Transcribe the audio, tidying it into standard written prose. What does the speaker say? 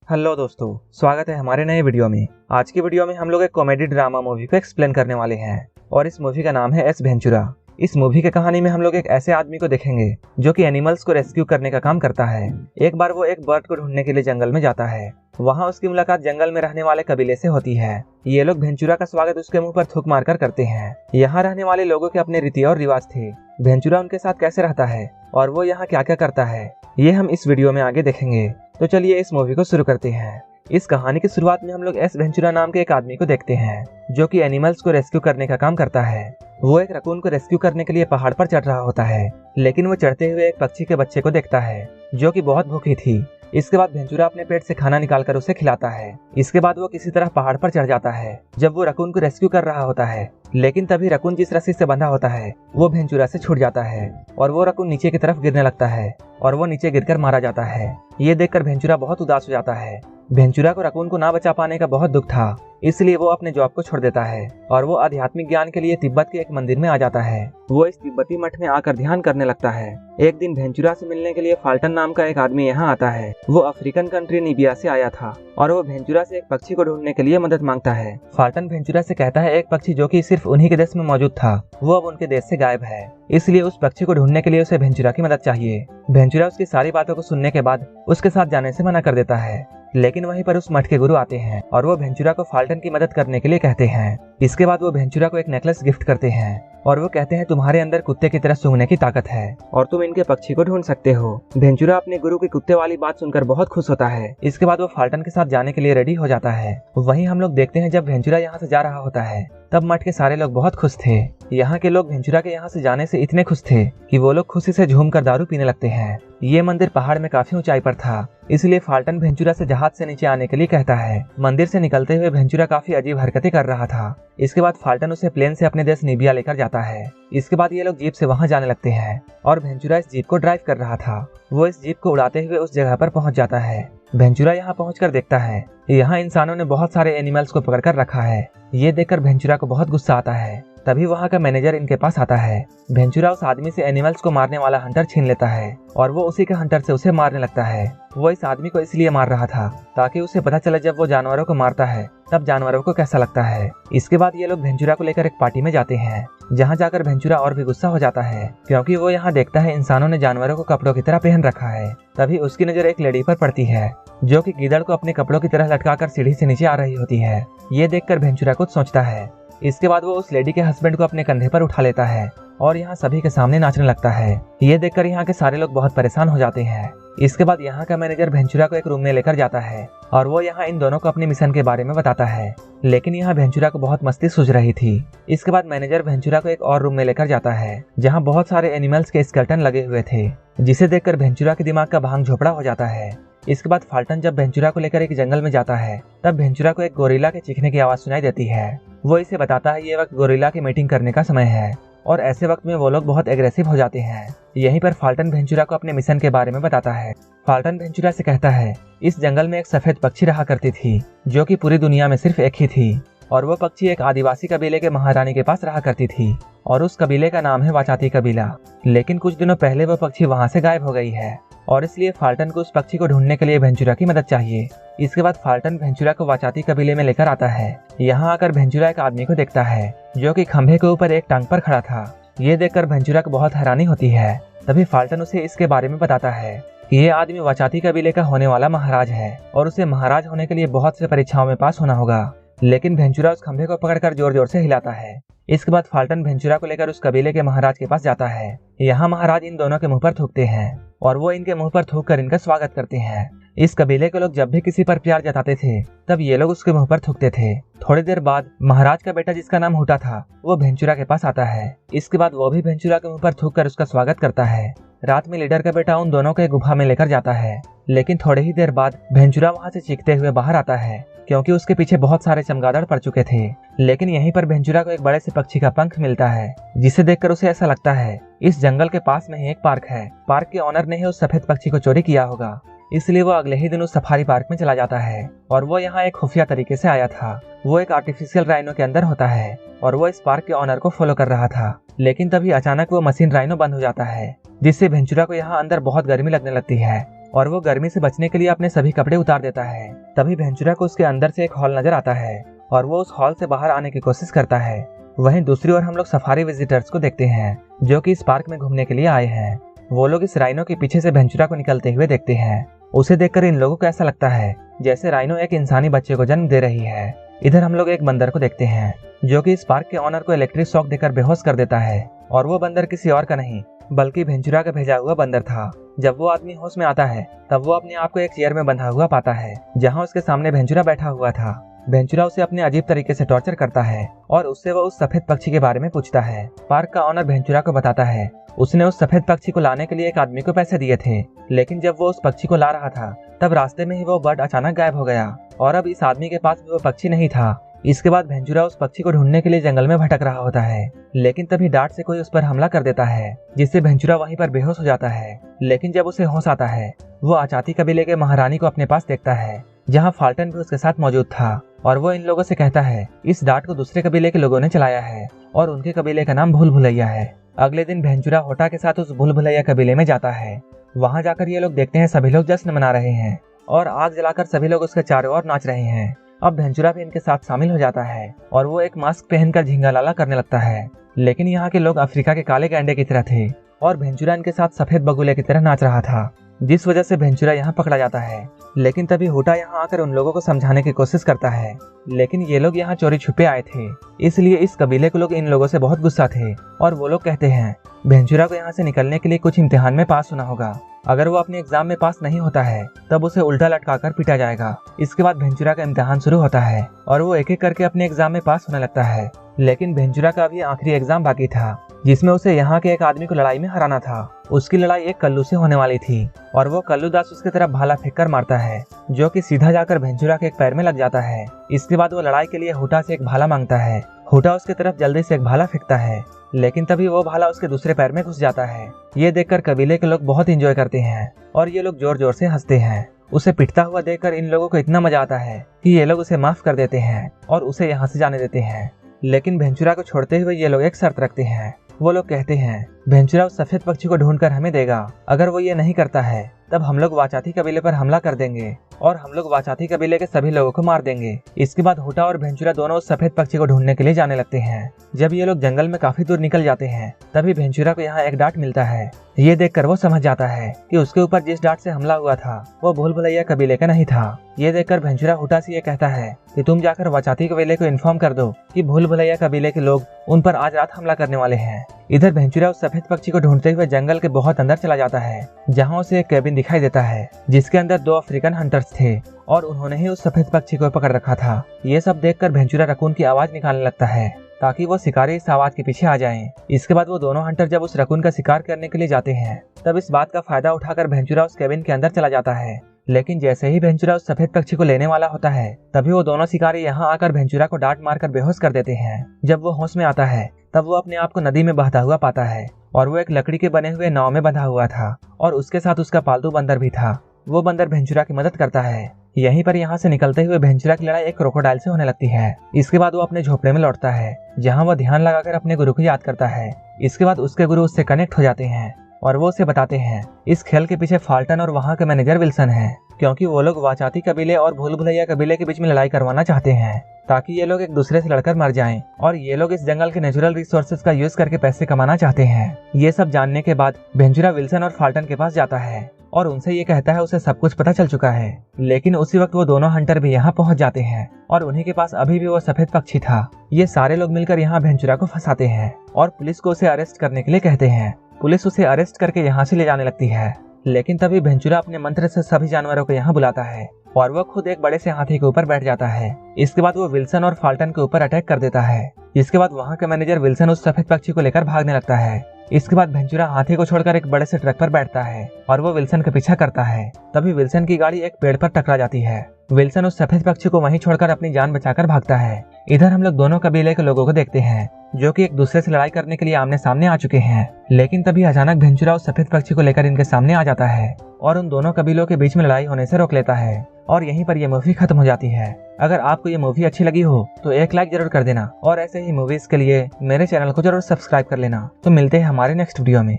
Hello दोस्तों, स्वागत है हमारे नए वीडियो में। आज की वीडियो में हम लोग एक कॉमेडी ड्रामा मूवी को एक्सप्लेन करने वाले हैं और इस मूवी का नाम है एस वेंचुरा। इस मूवी के कहानी में हम लोग एक ऐसे आदमी को देखेंगे जो कि एनिमल्स को रेस्क्यू करने का काम करता है। एक बार वो एक बर्ड को ढूंढने के लिए जंगल में जाता है। वहाँ उसकी मुलाकात जंगल में रहने वाले कबीले से होती है। ये लोग वेंचुरा का स्वागत उसके मुंह पर थूक मारकर करते हैं। यहाँ रहने वाले लोगों के अपने रीति और रिवाज थे। वेंचुरा उनके साथ कैसे रहता है और वो यहाँ क्या क्या करता है, ये हम इस वीडियो में आगे देखेंगे। तो चलिए इस मूवी को शुरू करते हैं। इस कहानी की शुरुआत में हम लोग एस वेंचुरा नाम के एक आदमी को देखते हैं जो कि एनिमल्स को रेस्क्यू करने का काम करता है। वो एक रकून को रेस्क्यू करने के लिए पहाड़ पर चढ़ रहा होता है, लेकिन वो चढ़ते हुए एक पक्षी के बच्चे को देखता है जो कि बहुत भूखी थी। इसके बाद वेंचुरा अपने पेट से खाना निकालकर उसे खिलाता है। इसके बाद वो किसी तरह पहाड़ पर चढ़ जाता है जब वो रकून को रेस्क्यू कर रहा होता है, लेकिन तभी रकून जिस रस्सी से बंधा होता है वो वेंचुरा से छूट जाता है और वो रकून नीचे की तरफ गिरने लगता है और वो नीचे गिरकर मारा जाता है। ये देखकर वेंचुरा बहुत उदास हो जाता है। वेंचुरा को रकून को ना बचा पाने का बहुत दुख था, इसलिए वो अपने जॉब को छोड़ देता है और वो आध्यात्मिक ज्ञान के लिए तिब्बत के एक मंदिर में आ जाता है। वो इस तिब्बती मठ में आकर ध्यान करने लगता है। एक दिन वेंचुरा से मिलने के लिए फाल्टन नाम का एक आदमी यहाँ आता है। वो अफ्रीकन कंट्री नीबिया से आया था और वो वेंचुरा से एक पक्षी को ढूंढने के लिए मदद मांगता है। फाल्टन वेंचुरा से कहता है एक पक्षी जो कि सिर्फ उन्हीं के देश में मौजूद था वो अब उनके देश से गायब है, इसलिए उस पक्षी को ढूंढने के लिए उसे वेंचुरा की मदद चाहिए। वेंचुरा उसकी सारी बातों को सुनने के बाद उसके साथ जाने से मना कर देता है, लेकिन वहीं पर उस मठ के गुरु आते हैं और वो वेंचुरा को फाल्टन की मदद करने के लिए कहते हैं। इसके बाद वो वेंचुरा को एक नेकलेस गिफ्ट करते हैं और वो कहते हैं तुम्हारे अंदर कुत्ते की तरह सूंघने की ताकत है और तुम इनके पक्षी को ढूंढ सकते हो। वेंचुरा अपने गुरु की कुत्ते वाली बात सुनकर बहुत खुश होता है। इसके बाद वो फाल्टन के साथ जाने के लिए रेडी हो जाता है। वहीं हम लोग देखते हैं जब वेंचुरा यहाँ से जा रहा होता है तब मठ के सारे लोग बहुत खुश थे। यहाँ के लोग वेंचुरा के यहाँ से जाने से इतने खुश थे कि वो लोग खुशी से झूमकर दारू पीने लगते हैं। ये मंदिर पहाड़ में काफी ऊंचाई पर था, इसलिए फाल्टन वेंचुरा से जहाज से नीचे आने के लिए कहता है। मंदिर से निकलते हुए वेंचुरा काफी अजीब हरकतें कर रहा था। इसके बाद फाल्टन उसे प्लेन से अपने देश नीबिया लेकर जाता है। इसके बाद ये लोग जीप से वहां जाने लगते हैं और वेंचुरा इस जीप को ड्राइव कर रहा था। वो इस जीप को उड़ाते हुए उस जगह पर पहुंच जाता है। वेंचुरा यहाँ पहुंचकर देखता है यहाँ इंसानों ने बहुत सारे एनिमल्स को पकड़कर रखा है। ये देखकर वेंचुरा को बहुत गुस्सा आता है। तभी वहाँ का मैनेजर इनके पास आता है। वेंचुरा उस आदमी से एनिमल्स को मारने वाला हंटर छीन लेता है और वो उसी के हंटर से उसे मारने लगता है। वो इस आदमी को इसलिए मार रहा था ताकि उसे पता चले जब वो जानवरों को मारता है तब जानवरों को कैसा लगता है। इसके बाद ये लोग वेंचुरा को लेकर एक पार्टी में जाते हैं, जहाँ जाकर वेंचुरा और भी गुस्सा हो जाता है क्योंकि वो यहाँ देखता है इंसानों ने जानवरों को कपड़ों की तरह पहन रखा है। तभी उसकी नजर एक लेडी पर पड़ती है जो कि गीदड़ को अपने कपड़ों की तरह लटकाकर सीढ़ी से नीचे आ रही होती है। ये देखकर वेंचुरा कुछ सोचता है। इसके बाद वो उस लेडी के हस्बैंड को अपने कंधे पर उठा लेता है और यहाँ सभी के सामने नाचने लगता है। ये देखकर यहाँ के सारे लोग बहुत परेशान हो जाते हैं। इसके बाद यहाँ का मैनेजर वेंचुरा को एक रूम में लेकर जाता है और वो यहाँ इन दोनों को अपने मिशन के बारे में बताता है, लेकिन यहाँ वेंचुरा को बहुत मस्ती सूझ रही थी। इसके बाद मैनेजर वेंचुरा को एक और रूम में लेकर जाता है जहाँ बहुत सारे एनिमल्स के स्केलेटन लगे हुए थे, जिसे देखकर वेंचुरा के दिमाग का भांग झोपड़ा हो जाता है। इसके बाद फाल्टन जब वेंचुरा को लेकर एक जंगल में जाता है तब वेंचुरा को एक गोरिल्ला के चीखने की आवाज सुनाई देती है। वो इसे बताता है ये वक्त गोरिल्ला की मीटिंग करने का समय है और ऐसे वक्त में वो लोग बहुत एग्रेसिव हो जाते हैं। यहीं पर फाल्टन वेंचुरा को अपने मिशन के बारे में बताता है। फाल्टन वेंचुरा से कहता है इस जंगल में एक सफेद पक्षी रहा करती थी जो कि पूरी दुनिया में सिर्फ एक ही थी और वो पक्षी एक आदिवासी कबीले के महारानी के पास रहा करती थी और उस कबीले का नाम है वाचाती कबीला। लेकिन कुछ दिनों पहले वो पक्षी वहाँ से गायब हो गई है और इसलिए फाल्टन को उस पक्षी को ढूंढने के लिए वेंचुरा की मदद चाहिए। इसके बाद फाल्टन वेंचुरा को वाचाती कबीले में लेकर आता है। यहाँ आकर वेंचुरा एक आदमी को देखता है जो कि खंभे के ऊपर एक टांग पर खड़ा था। ये देखकर वेंचुरा को बहुत हैरानी होती है। तभी फाल्टन उसे इसके बारे में बताता है कि ये आदमी वाचाती कबीले का होने वाला महाराज है और उसे महाराज होने के लिए बहुत से परीक्षाओं में पास होना होगा। लेकिन वेंचुरा उस खंभे को पकड़कर जोर जोर से हिलाता है। इसके बाद फाल्टन वेंचुरा को लेकर उस कबीले के महाराज के पास जाता है। यहाँ महाराज इन दोनों के मुंह पर थूकते हैं और वो इनके मुंह पर थूक कर इनका स्वागत करते हैं। इस कबीले के लोग जब भी किसी पर प्यार जताते थे तब ये लोग उसके मुंह पर थूकते थे। थोड़ी देर बाद महाराज का बेटा जिसका नाम हुटा था वो वेंचुरा के पास आता है। इसके बाद वो भी वेंचुरा के मुंह पर थूक कर उसका स्वागत करता है। रात में लीडर का बेटा उन दोनों को एक गुफा में लेकर जाता है, लेकिन थोड़ी ही देर बाद वेंचुरा वहाँ से चीखते हुए बाहर आता है क्योंकि उसके पीछे बहुत सारे चमगादड़ पड़ चुके थे। लेकिन यहीं पर वेंचुरा को एक बड़े से पक्षी का पंख मिलता है, जिसे देखकर उसे ऐसा लगता है इस जंगल के पास में ही एक पार्क है। पार्क के ऑनर ने ही उस सफेद पक्षी को चोरी किया होगा, इसलिए वो अगले ही दिन उस सफारी पार्क में चला जाता है और वो यहाँ एक खुफिया तरीके से आया था। वो एक आर्टिफिशियल राइनो के अंदर होता है और वो इस पार्क के ऑनर को फॉलो कर रहा था। लेकिन तभी अचानक वो मशीन राइनो बंद हो जाता है, जिससे वेंचुरा को यहाँ अंदर बहुत गर्मी लगने लगती है और वो गर्मी से बचने के लिए अपने सभी कपड़े उतार देता है। तभी वेंचुरा को उसके अंदर से एक हॉल नजर आता है और वो उस हॉल से बाहर आने की कोशिश करता है। वहीं दूसरी ओर हम लोग सफारी विजिटर्स को देखते हैं जो कि इस पार्क में घूमने के लिए आए हैं। वो लोग इस राइनो के पीछे से वेंचुरा को निकलते हुए देखते हैं। उसे देखकर इन लोगों को ऐसा लगता है जैसे राइनो एक इंसानी बच्चे को जन्म दे रही है। इधर हम लोग एक बंदर को देखते हैं जो कि इस पार्क के ऑनर को इलेक्ट्रिक शॉक देकर बेहोश कर देता है और वो बंदर किसी और का नहीं बल्कि वेंचुरा का भेजा हुआ बंदर था। जब वो आदमी होश में आता है तब वो अपने आप को एक चेयर में बंधा हुआ पाता है जहाँ उसके सामने वेंचुरा बैठा हुआ था। वेंचुरा उसे अपने अजीब तरीके से टॉर्चर करता है और उससे वो उस सफेद पक्षी के बारे में पूछता है। पार्क का ऑनर वेंचुरा को बताता है उसने उस सफेद पक्षी को लाने के लिए एक आदमी को पैसे दिए थे, लेकिन जब वो उस पक्षी को ला रहा था तब रास्ते में ही वो बर्ड अचानक गायब हो गया और अब इस आदमी के पास भी वो पक्षी नहीं था। इसके बाद वेंचुरा उस पक्षी को ढूंढने के लिए जंगल में भटक रहा होता है, लेकिन तभी डांट से कोई उस पर हमला कर देता है जिससे वेंचुरा वहीं पर बेहोश हो जाता है। लेकिन जब उसे होश आता है वो अचाती कबीले के महारानी को अपने पास देखता है जहाँ फाल्टन भी उसके साथ मौजूद था और वो इन लोगों से कहता है इस डांट को दूसरे कबीले के लोगों ने चलाया है और उनके कबीले का नाम भूल भुलैया है। अगले दिन वेंचुरा होटा के साथ उस भूल भुलैया कबीले में जाता है। वहाँ जाकर ये लोग देखते हैं सभी लोग जश्न मना रहे हैं और आग जलाकर सभी लोग उसके चारों ओर नाच रहे हैं। अब वेंचुरा भी इनके साथ शामिल हो जाता है और वो एक मास्क पहनकर झिंगालाला करने लगता है। लेकिन यहाँ के लोग अफ्रीका के काले गैंडे की तरह थे और वेंचुरा इनके साथ सफेद बगुले की तरह नाच रहा था, जिस वजह से वेंचुरा यहाँ पकड़ा जाता है। लेकिन तभी होटा यहाँ आकर उन लोगों को समझाने की कोशिश करता है, लेकिन ये लोग यहाँ चोरी छुपे आए थे, इसलिए इस कबीले के लोग इन लोगों से बहुत गुस्सा थे और वो लोग कहते हैं वेंचुरा को यहाँ से निकलने के लिए कुछ इम्तिहान में पास होना होगा। अगर वो अपने एग्जाम में पास नहीं होता है तब उसे उल्टा लटकाकर पीटा जाएगा। इसके बाद वेंचुरा का इम्तिहान शुरू होता है और वो एक एक करके अपने एग्जाम में पास होने लगता है। लेकिन वेंचुरा का अभी आखिरी एग्जाम बाकी था जिसमें उसे यहाँ के एक आदमी को लड़ाई में हराना था। उसकी लड़ाई एक कल्लू से होने वाली थी और वो कल्लू दास उसकी तरफ भाला फेंक कर मारता है जो कि सीधा जाकर वेंचुरा के एक पैर में लग जाता है। इसके बाद वो लड़ाई के लिए होटा से एक भाला मांगता है। होटा उसके तरफ जल्दी से एक भाला फेंकता है, लेकिन तभी वो भाला उसके दूसरे पैर में घुस जाता है। ये देखकर कबीले के लोग बहुत एंजॉय करते हैं और ये लोग जोर जोर से हंसते हैं। उसे पिटता हुआ देखकर इन लोगों को इतना मजा आता है कि ये लोग उसे माफ कर देते हैं और उसे यहाँ से जाने देते हैं। लेकिन वेंचुरा को छोड़ते हुए ये लोग एक शर्त रखते हैं। वो लोग कहते हैं वेंचुरा उस सफेद पक्षी को ढूंढकर हमें देगा। अगर वो ये नहीं करता है तब हम लोग वाचाती कबीले पर हमला कर देंगे और हम लोग वाचाती कबीले के सभी लोगों को मार देंगे। इसके बाद होटा और वेंचुरा दोनों उस सफेद पक्षी को ढूंढने के लिए जाने लगते हैं। जब ये लोग जंगल में काफी दूर निकल जाते हैं तभी वेंचुरा को यहाँ एक डांट मिलता है। ये देखकर वो समझ जाता है कि उसके ऊपर जिस डांट से हमला हुआ था वो भूल भुलैया कबीले का नहीं था। ये देखकर वेंचुरा होटा से ये कहता है कि तुम जाकर वाचाती कबीले को इन्फॉर्म कर दो कि भूल भुलैया कबीले के लोग उन पर आज रात हमला करने वाले हैं। इधर वेंचुरा उस सफेद पक्षी को ढूंढते हुए जंगल के बहुत अंदर चला जाता है जहाँ उसे एक केबिन दिखाई देता है जिसके अंदर 2 अफ्रीकन हंटर्स थे और उन्होंने ही उस सफेद पक्षी को पकड़ रखा था। ये सब देखकर वेंचुरा रकून की आवाज निकालने लगता है ताकि वो शिकारी इस आवाज के पीछे आ जाएं। इसके बाद वो दोनों हंटर जब उस रकून का शिकार करने के लिए जाते हैं तब इस बात का फायदा उठाकर वेंचुरा उस केबिन के अंदर चला जाता है। लेकिन जैसे ही वेंचुरा उस सफेद पक्षी को लेने वाला होता है तभी वो दोनों शिकारी यहाँ आकर वेंचुरा को डांट मारकर बेहोश कर देते हैं। जब वो होश में आता है तब वो अपने आप को नदी में बहता हुआ पाता है और वो एक लकड़ी के बने हुए नाव में बंधा हुआ था और उसके साथ उसका पालतू बंदर भी था। वो बंदर वेंचुरा की मदद करता है। यहीं पर यहाँ से निकलते हुए वेंचुरा की लड़ाई एक क्रोकोडाइल से होने लगती है। इसके बाद वो अपने झोपड़े में लौटता है जहाँ वो ध्यान लगाकर अपने गुरु को याद करता है। इसके बाद उसके गुरु उससे कनेक्ट हो जाते हैं और वो उसे बताते हैं इस खेल के पीछे फाल्टन और वहाँ के मैनेजर विल्सन है, क्योंकि वो लोग वाचाती कबीले और भूल भुलैया कबीले के बीच में लड़ाई करवाना चाहते हैं ताकि ये लोग एक दूसरे से लड़कर मर जाएं और ये लोग इस जंगल के नेचुरल रिसोर्सेज का यूज करके पैसे कमाना चाहते हैं। ये सब जानने के बाद वेंचुरा विल्सन और फाल्टन के पास जाता है और उनसे ये कहता है उसे सब कुछ पता चल चुका है। लेकिन उसी वक्त वो दोनों हंटर भी यहाँ पहुँच जाते हैं और उन्हीं के पास अभी भी वो सफेद पक्षी था। ये सारे लोग मिलकर यहाँ वेंचुरा को फंसाते हैं और पुलिस को उसे अरेस्ट करने के लिए कहते हैं। पुलिस उसे अरेस्ट करके यहाँ से ले जाने लगती है, लेकिन तभी वेंचुरा अपने मंत्र से सभी जानवरों को यहाँ बुलाता है और वो खुद एक बड़े से हाथी के ऊपर बैठ जाता है। इसके बाद वो विल्सन और फाल्टन के ऊपर अटैक कर देता है। इसके बाद वहाँ का मैनेजर विल्सन उस सफेद पक्षी को लेकर भागने लगता है। इसके बाद वेंचुरा हाथी को छोड़कर एक बड़े से ट्रक पर बैठता है और वो विल्सन का पीछा करता है। तभी विल्सन की गाड़ी एक पेड़ पर टकरा जाती है। विल्सन उस सफेद पक्षी को वहीं छोड़कर अपनी जान बचाकर भागता है। इधर हम लोग दोनों कबीले के लोगों को देखते हैं जो कि एक दूसरे से लड़ाई करने के लिए आमने सामने आ चुके हैं। लेकिन तभी अचानक वेंचुरा उस सफेद पक्षी को लेकर इनके सामने आ जाता है और उन दोनों कबीलों के बीच में लड़ाई होने से रोक लेता है और यहीं पर यह मूवी खत्म हो जाती है। अगर आपको ये मूवी अच्छी लगी हो तो एक लाइक जरूर कर देना और ऐसे ही मूवीज के लिए मेरे चैनल को जरूर सब्सक्राइब कर लेना। तो मिलते हैं हमारे नेक्स्ट वीडियो में।